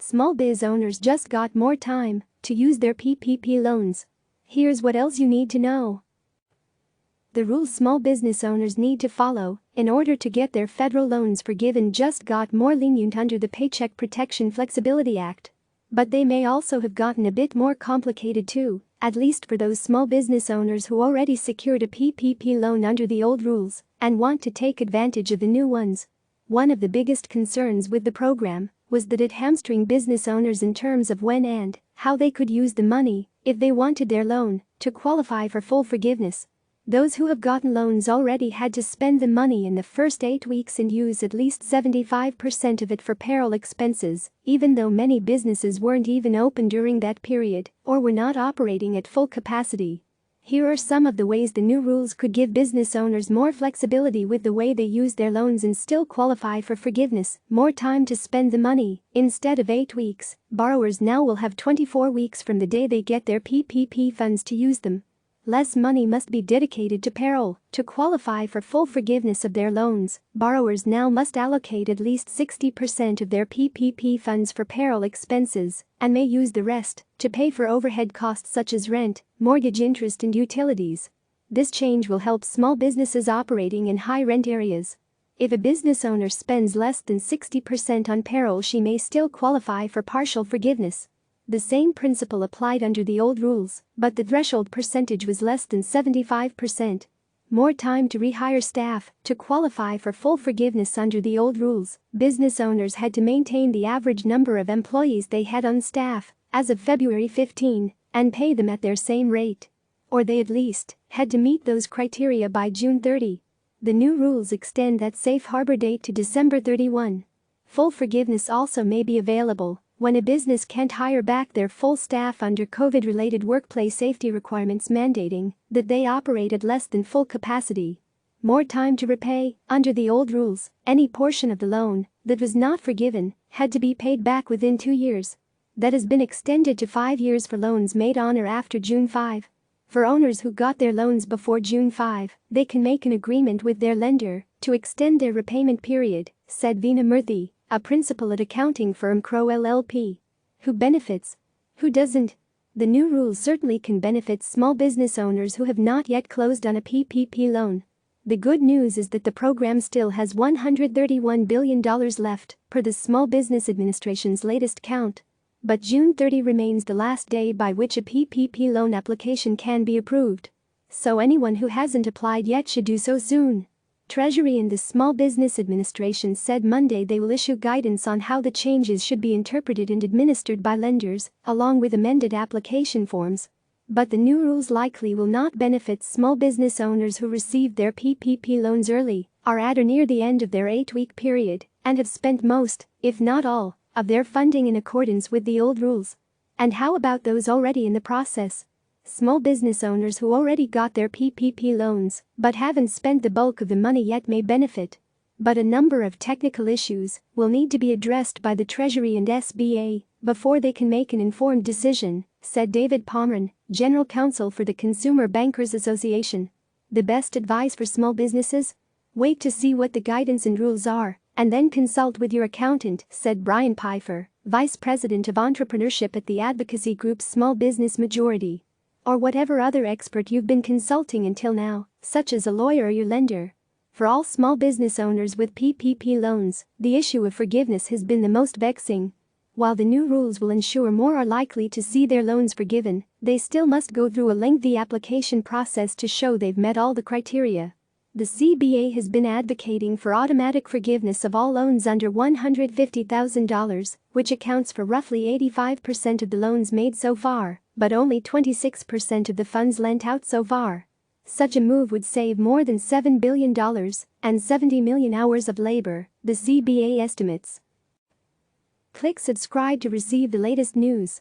Small biz owners just got more time to use their PPP loans. Here's what else you need to know. The rules small business owners need to follow in order to get their federal loans forgiven just got more lenient under the Paycheck Protection Flexibility Act. But they may also have gotten a bit more complicated too, at least for those small business owners who already secured a PPP loan under the old rules and want to take advantage of the new ones. One of the biggest concerns with the program was that it hamstrung business owners in terms of when and how they could use the money if they wanted their loan to qualify for full forgiveness. Those who have gotten loans already had to spend the money in the first 8 weeks and use at least 75% of it for payroll expenses, even though many businesses weren't even open during that period or were not operating at full capacity. Here are some of the ways the new rules could give business owners more flexibility with the way they use their loans and still qualify for forgiveness. More time to spend the money. Instead of 8 weeks, borrowers now will have 24 weeks from the day they get their PPP funds to use them. Less money must be dedicated to payroll. To qualify for full forgiveness of their loans, borrowers now must allocate at least 60% of their PPP funds for payroll expenses and may use the rest to pay for overhead costs such as rent, mortgage interest and utilities. This change will help small businesses operating in high rent areas. If a business owner spends less than 60% on payroll, she may still qualify for partial forgiveness. The same principle applied under the old rules, but the threshold percentage was less than 75%. More time to rehire staff. To qualify for full forgiveness under the old rules, business owners had to maintain the average number of employees they had on staff as of February 15 and pay them at their same rate. Or they at least had to meet those criteria by June 30. The new rules extend that safe harbor date to December 31. Full forgiveness also may be available when a business can't hire back their full staff under COVID-related workplace safety requirements mandating that they operate at less than full capacity. More time to repay. Under the old rules, any portion of the loan that was not forgiven had to be paid back within 2 years. That has been extended to 5 years for loans made on or after June 5. For owners who got their loans before June 5, they can make an agreement with their lender to extend their repayment period, said Veena Murthy, a principal at accounting firm Crow LLP. Who benefits? Who doesn't? The new rules certainly can benefit small business owners who have not yet closed on a PPP loan. The good news is that the program still has $131 billion left, per the Small Business Administration's latest count. But June 30 remains the last day by which a PPP loan application can be approved. So anyone who hasn't applied yet should do so soon. Treasury and the Small Business Administration said Monday they will issue guidance on how the changes should be interpreted and administered by lenders, along with amended application forms. But the new rules likely will not benefit small business owners who received their PPP loans early, are at or near the end of their 8-week period, and have spent most, if not all, of their funding in accordance with the old rules. And how about those already in the process? Small business owners who already got their PPP loans but haven't spent the bulk of the money yet may benefit. But a number of technical issues will need to be addressed by the Treasury and SBA before they can make an informed decision, said David Pomeran, General Counsel for the Consumer Bankers Association. The best advice for small businesses? Wait to see what the guidance and rules are, and then consult with your accountant, said Brian Pfeiffer, Vice President of Entrepreneurship at the advocacy group Small Business Majority. Or whatever other expert you've been consulting until now, such as a lawyer or your lender. For all small business owners with PPP loans, the issue of forgiveness has been the most vexing. While the new rules will ensure more are likely to see their loans forgiven, they still must go through a lengthy application process to show they've met all the criteria. The CBA has been advocating for automatic forgiveness of all loans under $150,000, which accounts for roughly 85% of the loans made so far, but only 26% of the funds lent out so far. Such a move would save more than $7 billion and 70 million hours of labor, the CBA estimates. Click subscribe to receive the latest news.